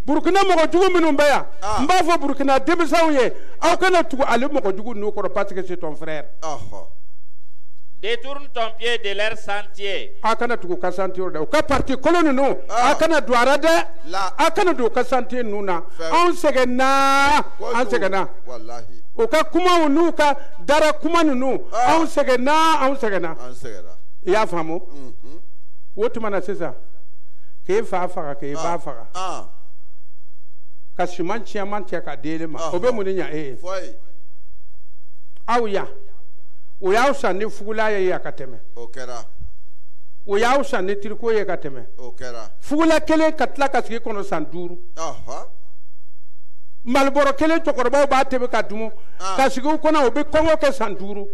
Burkina mɔgɔ jugu minnu bɛ yan n b'a fɔ Burkina denmisɛnw ye aw kana tugu ale mɔgɔ jugu ninnu kɔrɔ parce que c'est ton frère détourne ton pied de leur sentier a kana tugu ka sentier dɛ u ka parti kolon ninnu a kana don a la dɛ a kana don u ka sentier ninnu na anw sɛgɛnna an sɛgɛnna u ka kumaw n'u ka dara kuma ninnu anw sɛgɛnna i y'a faamu o tuma na sisan k'e fa faga k'e ba faga ka siman cɛman cɛ ka di ma o bɛ mun de ɲɛ e ye aw ya o y'aw san ni fugula ye a ka tɛmɛ o y'aw san ni tiriko ye ka tɛmɛ fugula kelen ka tila ka sigi kɔnɔ san 5 malibɔrɔ kelen cɛkɔrɔbaw b'a tɛmɛ ka dumu ka sigi u kɔnɔ o bɛ kɔngɔ kɛ san 5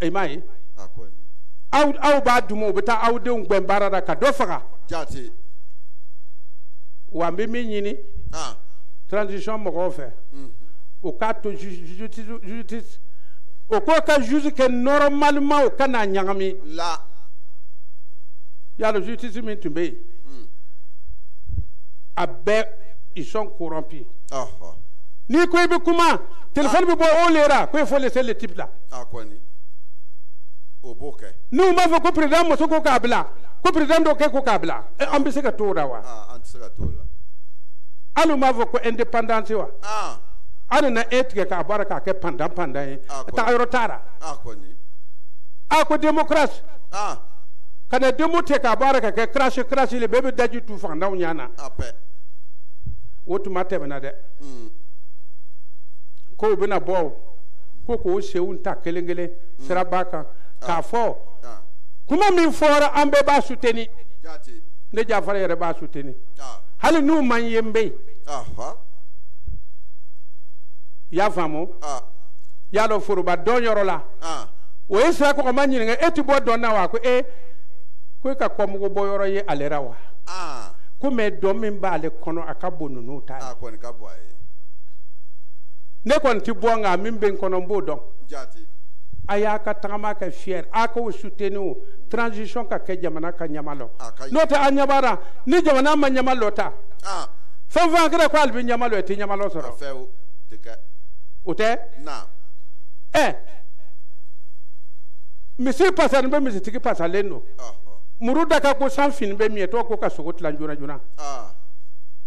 i m'a ye aw b'a dumu o bɛ taa aw denw gbɛn baara la ka dɔ faga wa n bɛ min ɲini transition mɔgɔw fɛ o k'a to justice o ko ka juge kɛ normalement o kana ɲagami y'a dɔn justice min tun bɛ yen a bɛɛ ils sont corrompus n'i ko i bɛ kuma téléphone bɛ bɔ o lera ko il faut laisser le type là n'u b'a fɔ ko président muso ko k'a bila ko président dɔ kɛ ko k'a bila an bɛ se ka to o la wa hali u b'a fɔ ko indépendance wa hali na e tigɛ k'a baara k'a kɛ pandan ye taa yɔrɔ t'a la a ko démocratie ka na demo tigɛ k'a baara ka kɛ crash le bɛɛ bɛ daji tu fantanw ɲɛ na o tuma tɛmɛna dɛ ko u bɛna bɔ ko k'o senw ta kelen kelen siraba kan k'a fɔ kuma min fɔra an bɛɛ b'a soutenir ne Jafara yɛrɛ b'a soutenir hali n'u man ye n bɛ yen i y'a faamu y'a dɔn foroba dɔn yɔrɔ la o ye sira kɔkɔma ɲininka e tɛ bɔ dɔn na wa ko ko e ka kɔmugu bɔ yɔrɔ ye ale ra wa ko mɛ dɔn min b'ale kɔnɔ a ka bon ninnu ta ye ne kɔni tɛ bɔ nka min bɛ n kɔnɔ n b'o dɔn a y'a ka tagama kɛ fier a k'o soutenir o transition ka kɛ jamana ka ɲama lɔ n'o tɛ a ɲamara ni jamana ma ɲama lɔ ta fɛn fɛn kɛra ko hali bɛ ɲama lɔ i tɛ ɲama lɔ sɔrɔ o tɛ misi pasani bɛ misitigi pasalen don muru daka ko san fin be mi to ko ka sogo tlan juna juna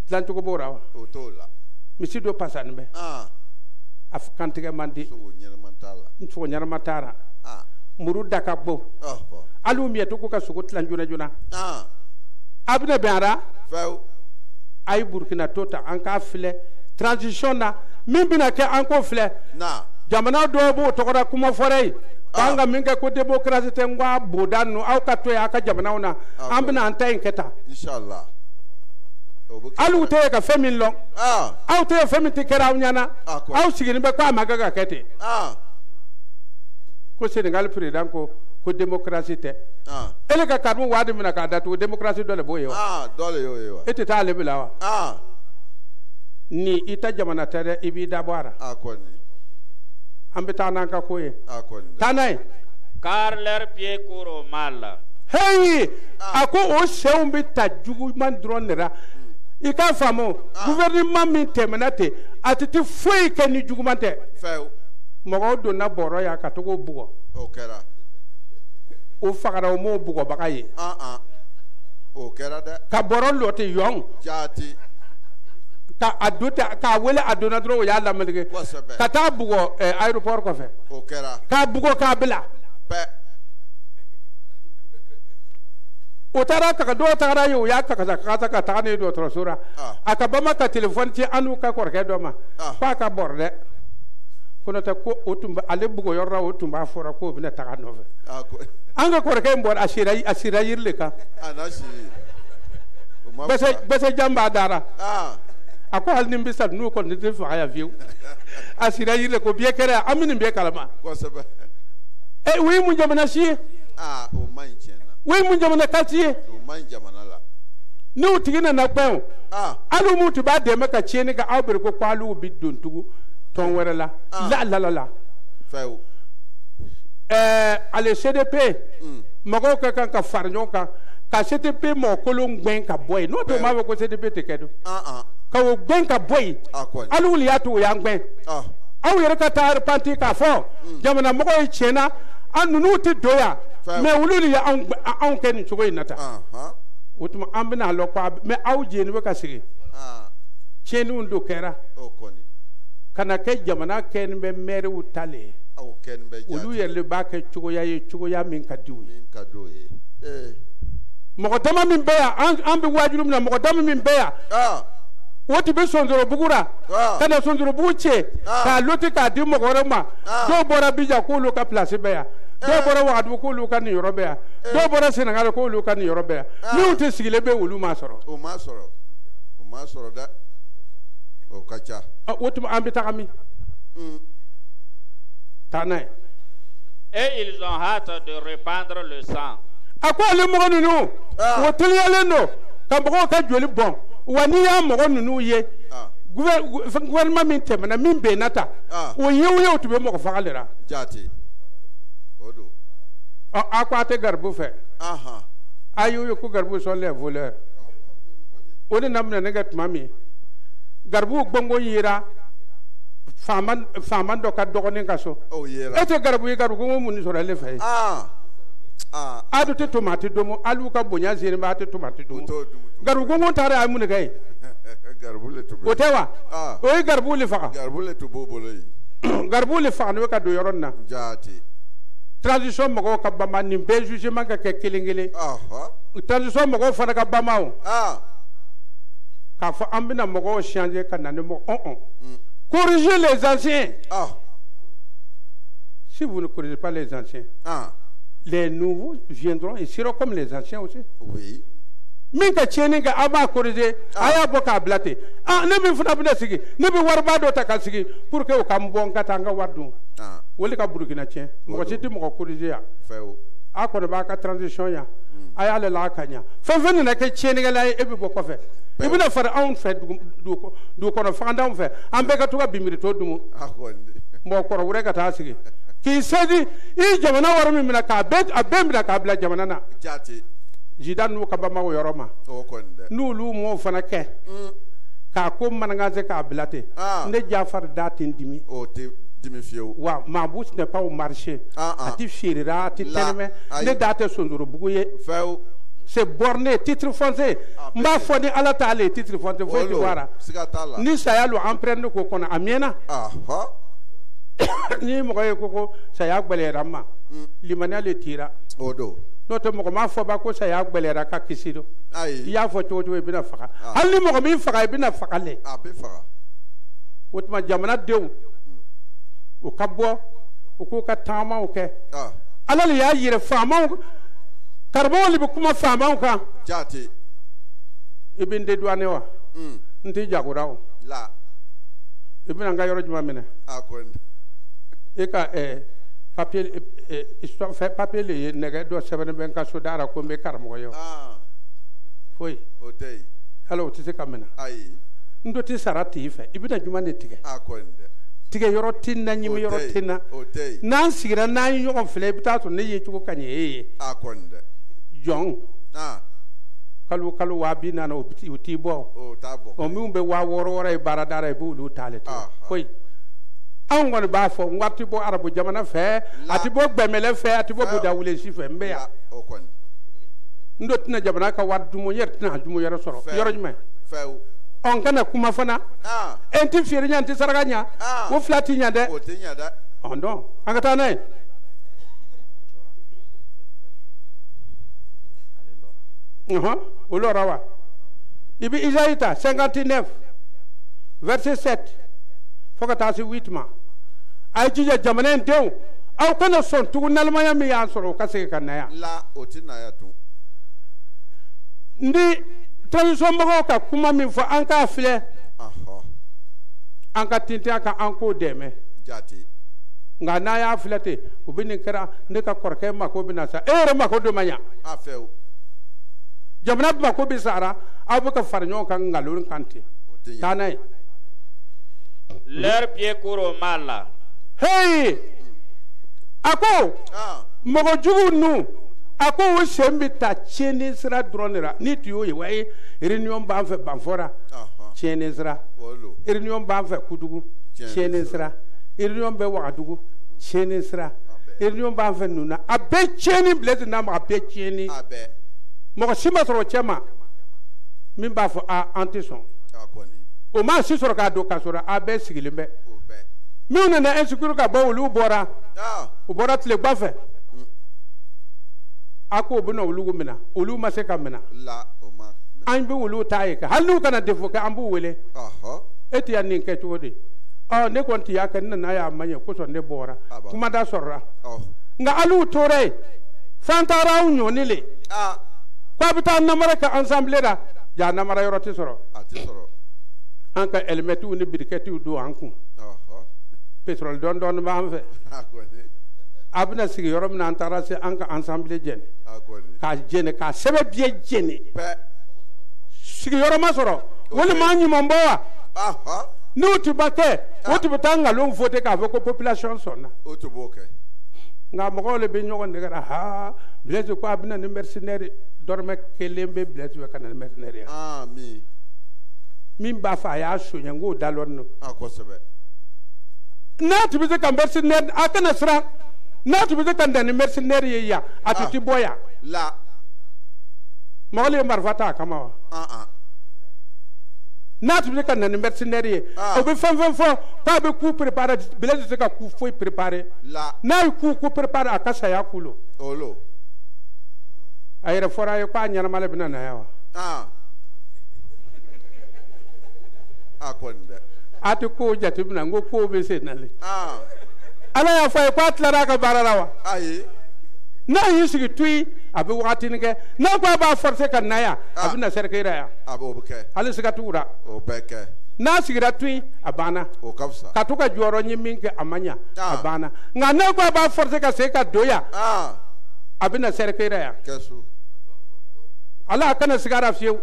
tlan to ko bora wa o to la misi do pasan be af kantige mandi so nyana matara muru daka bo alu mi to ko ka sogo tlan juna juna abne beara few ay burkina tota an ka file transition na min bina ke an ko file na jamana do bo to ko kuma forey banga minga ko démocratie te ngwa bodanu aw ka to ya ka jamana una ambina anta inketa inshallah alu te ka femin long aw te femin te kera nyana aw sigini be kwa magaga kete ko Senegal président ko démocratie te ele ka karmu wadi mina ka datu démocratie dole boye wa dole yo ete ta le bilawa ni ita jamana tere ibi dabara akoni ambitana ka koye tanay car leur pied court au mal. Hey, ako o seun bi tajugu man dronera ika famo gouvernement min temenate atiti foi ke ni jugumante few mogo do na boro ya ka to go bugo o kera o fagara o mo bugo bakaye o kera de ka boro lote yong jati ka aduta ka wele aduna dro ya la melige ka ta bugo aéroport ko fe o kera ka bugo ka bila pe utara ka do tara yo ya ka ta ne do trosura aka bama ka telephone ti anu ka korke do ma pa ka borde kono ta ko otumba ale bugo yorra otumba fora ko bina ta no fe anga korke mbor asira yirle ka anashi bese jamba dara ako hal nimbi sal nu ko ni fa ya viu asira yirle ko biye kere amini biye kalama ko sebe wi mu jamana shi o manchena we mun jamana kaltiye o man jamana la ni utigina na gban alu mutu ba de maka cheni ka awber ko kwalu bi dontugu ton were la la few ale CDP mago ka kan ka farnyo ka CDP mo kolon gben ka boy no to ma ko CDP te kedo ka wo gben ka boy alu li atu ya gben awu yere ka tar panti ka fo jamana mo ko chena anu nuti doya me wululi ya an ken chugo inata utuma ambina lokwa me awje ni baka sigi cheni undo kera okoni kana ke jamana ken be mere utale aw ken be ulu yerle baka chugo ya min kaduyi mo dama min beya an be wajulum na mo dama min beya woti be sondoro bugura kana sondoro buche ka loti ka di mo goroma do bora bija ko lo ka place beya do bora wadu ko lu kan yoro be do bora Senegal ko lu kan yoro be ni uti sigile be wulu ma soro da o kacha wotum ambita kami tanay Et ils ont hâte de répandre le sang. Akwa le mo nunu wotili yale no ka mo ka joli bon wani ya mo nunu ye gouvernement min temena min be nata wo yewu to be mo ko fagalera jati odo akwate garbu fe ayu ko garbu so le voleur oni namna ne gat mami garbu gbongo yira faman do ka dogoni kaso ete garbu yi garbu ko mun so le fe adu te tomate domo alu ka bonya zeni ba te tomate domo garbu ko tare ay mun gay garbu le to otewa o garbu le fa garbu le to bobolo garbu le fa no ka do yoronna jati transition mo ka bama ni be jugement ka ke kilingile transition mo fa ka bama o ka fa ambina mo changer ka nan mo corriger les anciens si vous ne corrigez pas les anciens les nouveaux viendront et seront comme les anciens aussi oui minka cheni ga aba corriger aya boka blate ne mi funa bina sigi ne bi warba do ta ka sigi pour que o kam bon katanga wadu woli ka burkina tien mo siti mo corriger ya few akon ba ka transition ya aya le la kanya fa venu na ke cheni ga la e bi boko fe ibina far on fe du ko no fanda on fe ambe ka to ka bimiri to dumu mo ko wure ka ta sigi ki sedi I jamana war mi mina ka bet abem mina ka bla jamana na jati jidan nu ka bama yoroma nu lu mo fana ke ka ko mananga ze ka blate ne Jafar datin dimi o te dimi fieu wa ma bus ne pas au marché ati firira ati teneme ne date sondoro buguye few c'est borné titre foncier m'a foni ala ta ale titre foncier fo ti wara ni saya lo emprunter ko kono amiena ni mo ko saya gbelera ma limania le tira odo no to mo ma fo ba ko saya gbelera ka kisido ya fo to bina faka hal ni mo mi faka bina faka le be faka wotma jamana dew o kabbo o ko ka tama o ke ala le ya yire fama karbo li kuma fama ka jati ibin de douane wa nti jaguraw la ibin nga yoro juma mena akonde e ka papier histoire fait papier le nega do 7 ben ka so dara ko me karmo yo foi otei alo ti se kamena ai ndo ti sarati fe ibina juma ne tige akonde tige yoro tinna nyimi yoro tinna otei nan sigira nan yo fle bita to ne ye chuko kanye akonde jong kalu wa bi na no uti bo o tabo o mi umbe wa woro e baradara e bulu talete koi an woni ba fo ngati bo arabu jamana fe ati bo gbemele fe ati bo buda wule si fe mbe ya o kon ndo tina jamana ka waddu mo yertina dumo yero soro yoro jme few on kana kuma fana enti firi nyanti saraganya wo flati nyande o tinyada on don angata nay Olora Ibi Isaïta 59 verset 7 Fokatasi 8 ma Aïtija jamanen dew aw kana son tu nalmaya mi ya soro kase kanaya la otina ya tu ndi tradition mako ka kuma min fo anka file anka tinti aka anko deme jati nga na ya filete ubini kera ndeka korke mako binasa ere mako do manya afew jamana ba ko bisara abuka farnyo kan ngalun kanti tanay leur pied court au mal hey ako mogo jugu nu ako wo sembi ta cheni sra dronera ni tiyo ye wai reunion ba fa banfora cheni sra reunion ba fa kudugu cheni sra reunion be wagadugu cheni sra reunion ba fa nuna abe cheni bled na ma abe cheni abe mo sima soro chema min ba fo a antison o ma si soro ka do ka soro a be sigilimbe mi una na ensikuru ka bo ulu bora o bora tle gbafe ako bu no ulu mina ulu ma se ka mina la o ma an bi ulu tayi ka halu kana defo ka ambu wele eti an nin ke chodi ne konti ya kan na ya manye ko so ne bora kuma da sorra nga alu tore fantara unyo le kwa bita namara ka ensemble da ya namara yoroti soro ati soro anka elmetu ni birketu do anku petrol don ma anfe abna sigi yorom na antara se anka ensemble jen ka jene ka sebe bie jene sigi yoroma soro woni manyi momboa ni utibake utibutanga lo vote ka ko population sonna utuboke nga mogole be nyogo ndegara ha blesse ko abna ni mercenaire dorme kelembe blesse we kana mercenaire amen min ba fa ya so nyango dalon akosebe na to be ka mercenaire akana sra na to be ka ndani mercenaire ya atiti boya la mogole marfata kama na to be ka ndani mercenaire o be fam pa be ku préparer blesse ka ku foi préparer la na ku préparer akasa ya kulo olo ayre fora yo pa nyana male bina na yawa akonde ati ko jati bina ngo ko be se nale ala ya fa ko atlara ka bararawa ayi na yisigi tui abi wakati nge na kwa ba force kan na ya abi na serkeira ya abo beke ali siga tura o beke na sigira tui abana o kapsa katuka joro nyiminke amanya abana nga na kwa ba force ka se ka doya abi na serkeira ya kesu ala kana sigara fiu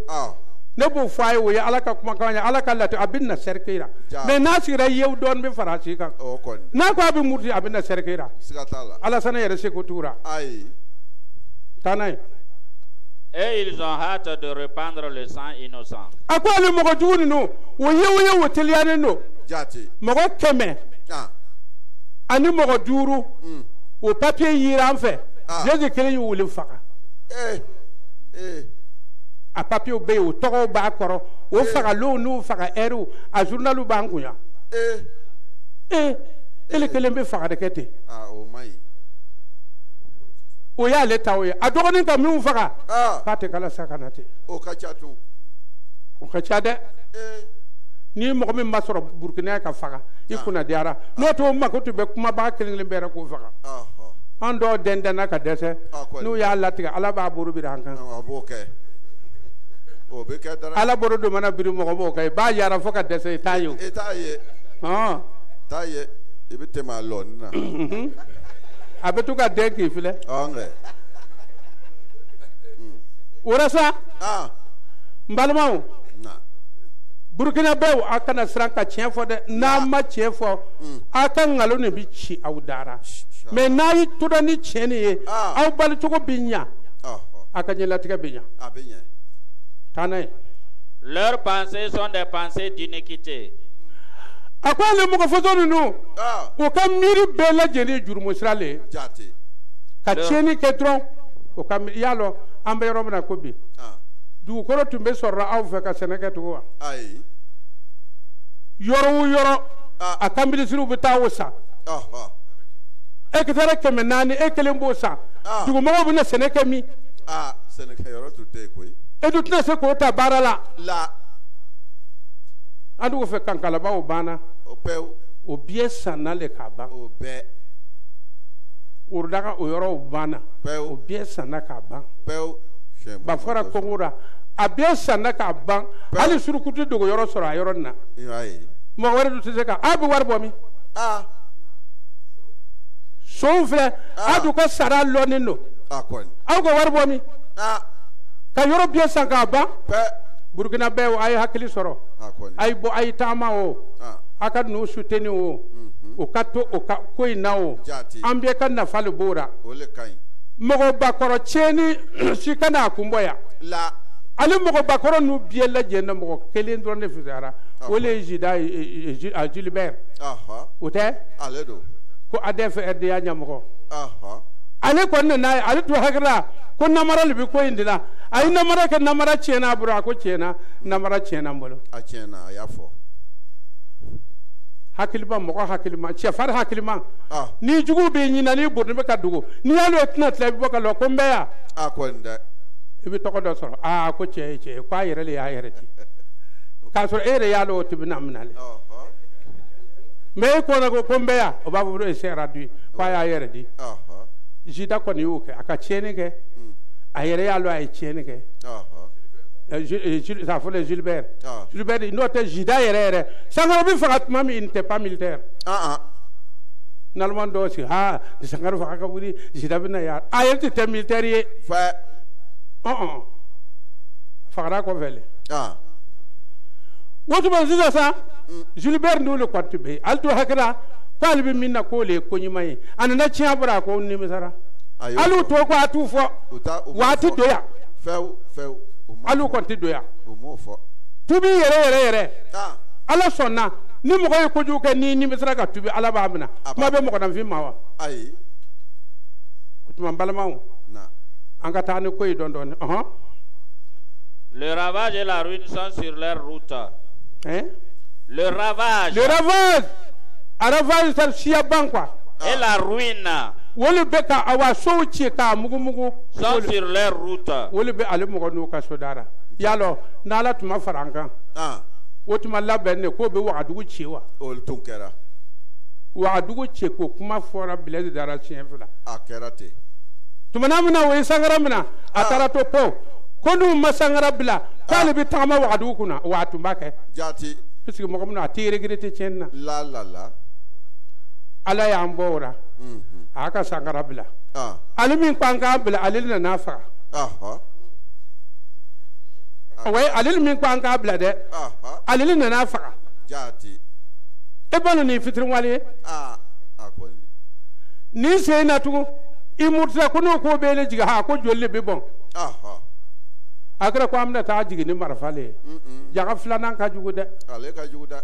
ne bu fay wo ya ala ka kuma kanya ala ka lati abin na serkeira me na sigira yew don be farasi ka o kon na kwa bi murti abin na serkeira sigatala ala sana yere se ko tura ai tanay et ils ont hâte de répandre le sang innocent akwa le mogo juni no wo yew wo teliane no jati mogo keme ani mogo duru o papier yiran fe je kele yu wulin faka a papier be o togo ba koro o faga lo no faga eru a journalu bangunya ele kelembe faga de kete o mai o ya le tawe a dogoni ka mi faga pate kala sakanate o ka chatu o ka chade ni mo mi masoro burkina ka faga ikuna diara no to makoto be kuma ba kelin bere ko faga ando dendana ka dese nu ya latiga ala ba buru bi rankan o be ka dara ala boro do mana biri mo ko kay ba yara fo ka dese tayo taye ibe tema lonna abetu ka de ki file onge urasa mbalmaw burkina bew akana sranka tienfo de na ma tienfo aka ngalo ne bi chi awdara mais na yi to ni tieni ye aw bal to ko binya aka nyela tiga binya abinya tanay leurs pensées sont des pensées d'iniquité. Akwa le mo ko fozo nu o ka miri bela jeni jurmo srale jati ka tieni ke dron o ka yalo ambe romna ko bi du ko tumbe sorra aw fe ka seneke to wa ai yoro akambili siru bitawosa e ke tare ke menani e ke lembo sa du mo bo na seneke mi seneke yoro to te ko e du tna se ko ta barala la adu ko fe kankala ba o bana o peu o biesa na le kaba o be urdaga o yoro bana o biesa na kaba peu ba fara kongura a biesa na kaba ali surukutu dogo yoro soro a yoro na ai mo wara du tse ka abi war bomi so fle adu ko sara lonino akon aw ko war bomi ka yoro biesa ka ba burkina bew ay hakili soro ay bo ay tama o akad no suteni o o kato o ka koina o ambie kan na fale bora ole kai mogo bakoro cheni shikana kumboya la ale mogo bakoro nu biela jena mogo kelen drone fizara ole jida a Gilbert ote aledo ko adef erde ya nyamgo ale ko na ale to hagra ko namara libi ko indila ay namara ke namara chena bura ko chena namara chena mbolo a chena yafo hakilima mo hakilima chefar hakilima ni jugu be nyina ni burni be kadugo ni yalo etna tlabi boka lo ko mbeya akonda ibi to ko do soro ko che ko ayere le ayere ti ka so ere yalo tibina amnale me ko na ko mbeya o babu do e sera di ko ayere di jida ko ni uke aka chene ke ayere yalo ay chene ke ça faut les Gilbert Gilbert il note jida yere sangaro bi fakat mami il n'était pas militaire nalman do si di sangaro fakaka wuri jida bi na ya ayel te militaire ye fa fakara ko vele wotu ban sisa sa Gilbert no le kwatu be alto hakra talbi minna ko le ko nyimai anana chiabra ko ni misara alu to ko atu fo wati doya few alu konti doya umofo tubi yere ala sonna ni mo ko ko juke ni misra ka tubi ala ba amna ma be mo ko dan fi mawa ai utuma balamaw na anga tane ko yi don le ravage et la ruine sont sur leur route le ravage sar siya bankwa et la ruine wolu beka awa sochi ka mugu sont sur leur route wolu be ale mo no ka sodara yalo nala tuma faranka wotuma labenne ko be wa'adugu chewa ol tunkera wa'adugu che ko kuma fora bilad dara chienfla akerate tuma namna we sangara mina atara to po konu masangara bila kale bi tama wa'adugu kuna wa'atu mbake jati puisque mo ko na tire grete chenna la ala ya mbora aka sangara bila alimin kwanga bila alilna nafa way alil min kwanga bila de alilna nafa jati e banu ni fitrin wali akoni ni se na tu imurta kuno ko bele jiga ha ko jolle be bon akra ko amna ta jigi ni marfale jaga flanan ka jugu de ale ka jugu da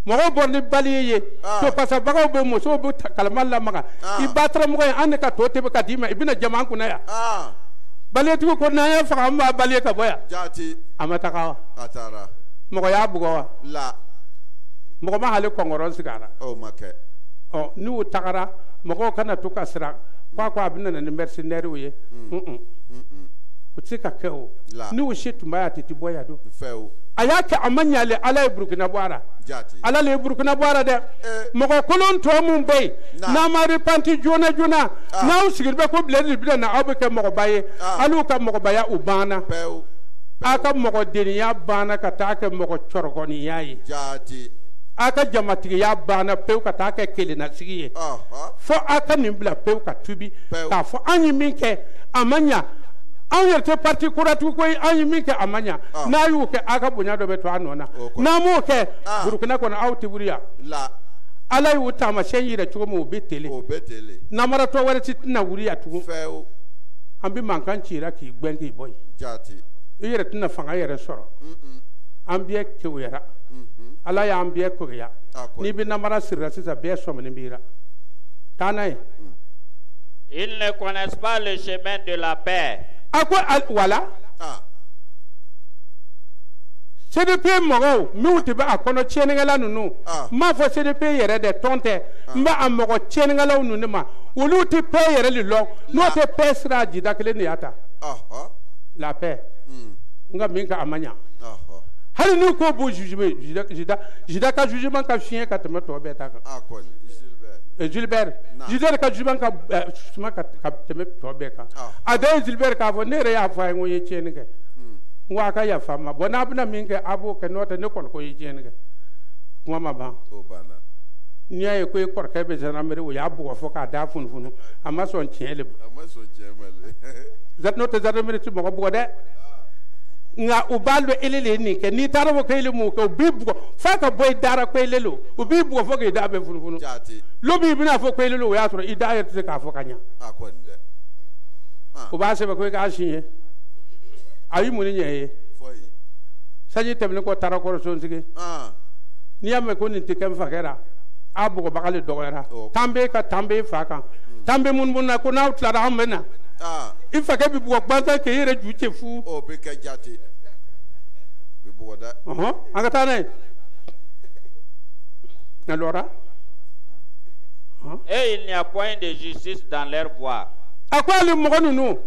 mogo borni baliye to pasa baga be muso be kalmal la maga ibatra mogo an ka to te be kadima ibina jaman kuna ya baletigiw ko n'an ye faga an b'a bali ka bɔ yan Jati. a ma taga wa Atara. mɔgɔ y'a bugɔ wa La. mɔgɔ ma hali kɔngɔrɔ sigi a la Oh make. ɔ n'u tagara mɔgɔw kana to ka siran ko a bɛ na ni mercenaires ye o tɛ se ka kɛ o n'u si tun b'a ye a tɛ bɔ yan don Feu. a y'a kɛ a ma ɲale ala ye burukina bɔ a la Jati. ala le ye burukina bɔ a la dɛ mɔgɔ kolon tɔ min bɛ yen n'a ma repanti joona joona n'aw sigilen bɛ ko bilen bi na aw bɛ kɛ mɔgɔba ye hali ka mɔgɔbaya u banna Peu. a ka mɔgɔdeniya banna ka taa kɛ mɔgɔ cɔrɔgɔniya ye Jati. a ka jamatigiya banna pewu ka taa kɛ kelennasigi ye fo a ka nin bila pewu ka tubi k'a fɔ an ye min kɛ a ma ɲa anw yɛrɛ tɛ parti kuratigiw ko an ye min kɛ a ma ɲa n'a y'u kɛ a ka bonya dɔ bɛ to a nɔ na n'an m'o kɛ burukina kɔnɔ aw tɛ wuli yan ala y'u taamasiyɛn yira cogo min o bɛ tele namaratɔ wɛrɛ tɛna wuli yan tugun an bɛ mankan cira k'i gɛn k'i bɔ yen i yɛrɛ tɛna fanga yɛrɛ sɔrɔ an bɛɛ kewuyara ala y'an bɛɛ kogeya n'i bɛ namara sirila sisan bɛɛ sɔmini b'i la taa n'a ye. Ils ne connaissent pas le chemin de la paix. a ko wala CDP mɔgɔw minnu tɛ bɛ a kɔnɔ tiɲɛnikɛla ninnu n m'a fɔ CDP yɛrɛ dɛ tɔn tɛ n bɛ a mɔgɔ tiɲɛnikɛlaw ninnu ma olu tɛ paix yɛrɛ de lɔn n'o tɛ paix sira a jida kelen de y'a ta la paix nka min ka a ma ɲa hali n'u ko b'o jida ka jugement ka fiɲɛ ka tɛmɛ tɔ bɛɛ ta kan Gilbert ka jugement ka suma ka tɛmɛ tɔ bɛɛ kan a dɔ ye Gilbert k'a fɔ ne yɛrɛ y'a fɔ a ye n ko n ye tiɲɛni kɛ n ko a ka yafa n ma bon n'a bɛna min kɛ a b'o kɛ n'o tɛ ne kɔni ko n ye tiɲɛni kɛ kuma ma ban n'i y'a ye ko i kɔrɔkɛ bɛ gendarmerie o y'a bugɔ fɔ k'a da funufunu a ma sɔn tiɲɛ le ma n'o tɛ gendarmerie tɛ mɔgɔ bugɔ dɛ nka u b'a dɔn ele le ye nin kɛ n'i taara fɔ ko ele m'o kɛ u b'i bugɔ f'a ka bɔ i dara ko ele lo u b'i bugɔ fɔ k'i da bɛɛ funufunu lobi i bɛna fɔ ko ele lo o y'a sɔrɔ i da yɛrɛ tɛ se k'a fɔ ka ɲa u b'a sɛbɛn ko i k'a si ye a y'i mun ni ɲɛ ye sanji tɛmɛnen kɔ taara kɔrɔsonsigi n'i y'a mɛn ko nin tɛ kɛ n fakɛ la a bugɔbaga le dɔgɔyara tan b'e kan tan b'e fa kan tan bɛ munumunu na ko n'aw tilara an bɛ na i fakɛ bɛ bugɔ gbansan k'e yɛrɛ ju cɛ fu an ka taa n'a ye alors Et il n'y a point de justice dans leur voie. a ko hali mɔgɔ ninnu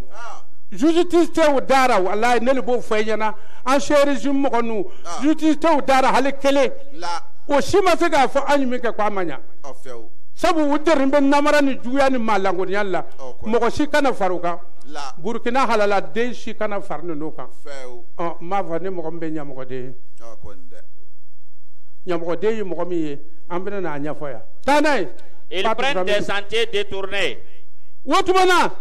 justice tɛ u dara walayi ne de b'o fɔ i ɲɛna an chef régime mɔgɔ ninnu justice tɛ u dara hali kelen o si ma se k'a fɔ an ye min kɛ ko a ma ɲa sabu u dɛrɛn bɛ namara ni juguya ni maalankoniya la mɔgɔ si kana fara u kan burukina halala den si kana fara ninnu kan n b'a fɔ ne mɔgɔ min bɛ ɲɛmɔgɔden ye ɲɛmɔgɔden ye mɔgɔ min ye an bɛna n'a ɲɛfɔ yan taa n'a ye. Ils prennent des sentiers détournés. o tuma na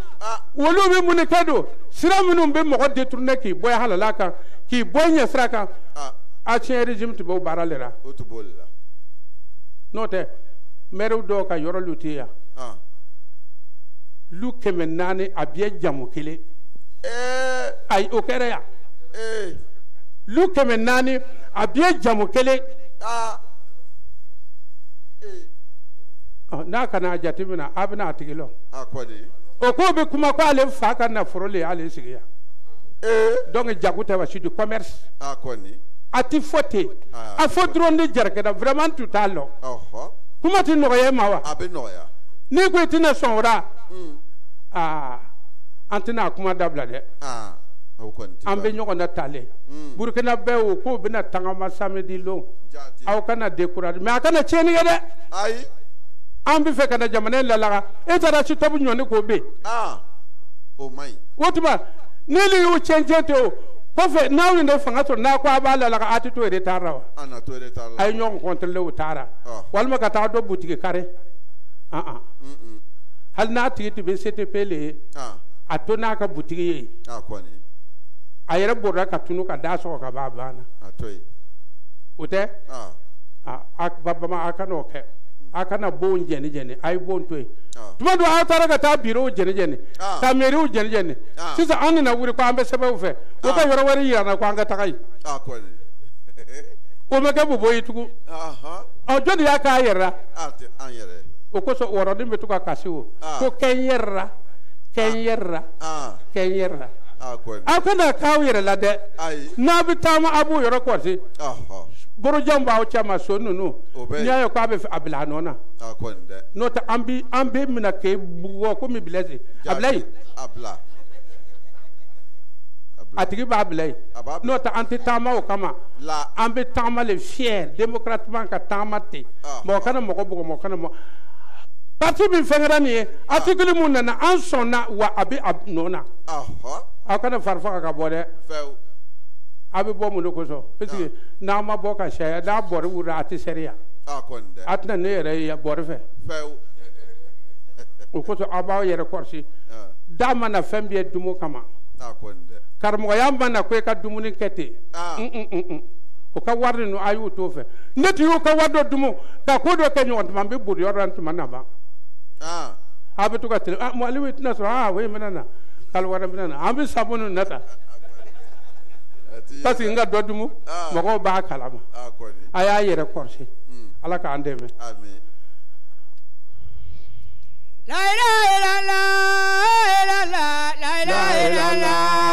olu bɛ mun de kɛ don sira minnu bɛ mɔgɔ détourné k'i bɔ halala kan k'i bɔ ɲɛsira kan ancien régime tun b'o baara de la n'o tɛ maire dɔw ka yɔrɔ lu tɛ yan lu 400 a bɛɛ jamu kelen ayi o kɛra yan lu 400 a bɛɛ jamu kelen n'a kana jate minɛ a bɛna a tigi lɔ o ko bɛ kuma ko ale fa ka nafolo le y'ale sigi yan donc jago tɛ wa c'est du commerce a ti fɔ ten a fɔ dɔrɔn de jarakɛda vraiment tu t'a lɔ kuma ti nɔgɔya e ma wa n'i ko i tɛna sɔn o la an tɛna a kuma dabila dɛ an bɛ ɲɔgɔn na talen burukina bɛɛ o k'o bɛna tagama samedi lon aw kana décourager mais a kana tiɲɛni kɛ dɛ an bɛ fɛ ka na jamana in lalaga e taara si tobi ɲɔni k'o bɛ o tuma ni le y'o tiɲɛ ten o kɔfɛ n'aw ye ne fanga sɔrɔ n'a ko a b'a lalaga a tɛ to retard la wa a ye ɲɔgɔn contrôler o taara walima ka taa dɔ butigi kari hali n'a tigi tun bɛ CTP le ye a to n'a ka butigi ye a yɛrɛ bɔra ka tunu ka da sɔgɔ ka b'a banna o tɛ bama a kana o kɛ a kana bon jɛni jɛni a ye bon to yen tuma dɔ aw taara ka taa bureau jɛni jɛni ka mairie jɛni jɛni sisan an nana wuli ko an bɛ sɛbɛnw fɛ o ka yɔrɔ wɛrɛ yira n na ko an ka taga yen o ma kɛ bɔ yen tugun jɔn de y'a k'a yɛrɛ la o kosɔn wɔrɔnin bɛ to ka kasi o ko kɛ n yɛrɛ la kɛ n yɛrɛ la kɛ n yɛrɛ la aw kana k'aw yɛrɛ la dɛ n'a bɛ taama a b'o yɔrɔ kɔlɔsi borojan b'aw cɛ ma so ninnu n'i y'a ye k'a bɛ a bila a nɔ na n'o tɛ an bɛ minɛ k'e bugɔ komi bilisi a bila yen a tigi b'a bila yen n'o tɛ an tɛ taama o kama an bɛ taama le fier démocratiquement ka taama ten mɔgɔ kana mɔgɔ bugɔ mɔgɔ kana mɔgɔ parti min fɛnkɛra nin ye article mun nana an sɔnna wa a bɛ a nɔ na aw kana fari faga ka bɔ dɛ a bɛ bɔ mun de kosɔn parce que n'a ma bɔ ka sariya n'a bɔrɛ wurura a tɛ sariya a tɛna ne yɛrɛ ye bɔrɛ fɛ o kosɔn aw b'aw yɛrɛ kɔlɔsi da mana fɛn bɛɛ dumu kama karamɔgɔya mana ko e ka dumuni kɛ ten o ka wari ninnu a y'u t'o fɛ ne tun y'u ka wari dɔ dumu ka ko dɔ kɛ ɲɔgɔn tuma n bɛ boli yɔrɔ la tuma na ban a bɛ to ka tele mɔgɔ tɛna sɔrɔ o ye minɛ na kalo wɛrɛ minɛ na an bɛ sabuni nata parce que n ka dɔ dumu mɔgɔw b'a kalama a y'a yɛrɛ kɔlɔsi ala k'an dɛmɛ. La ilaha illallah la ilaha illallah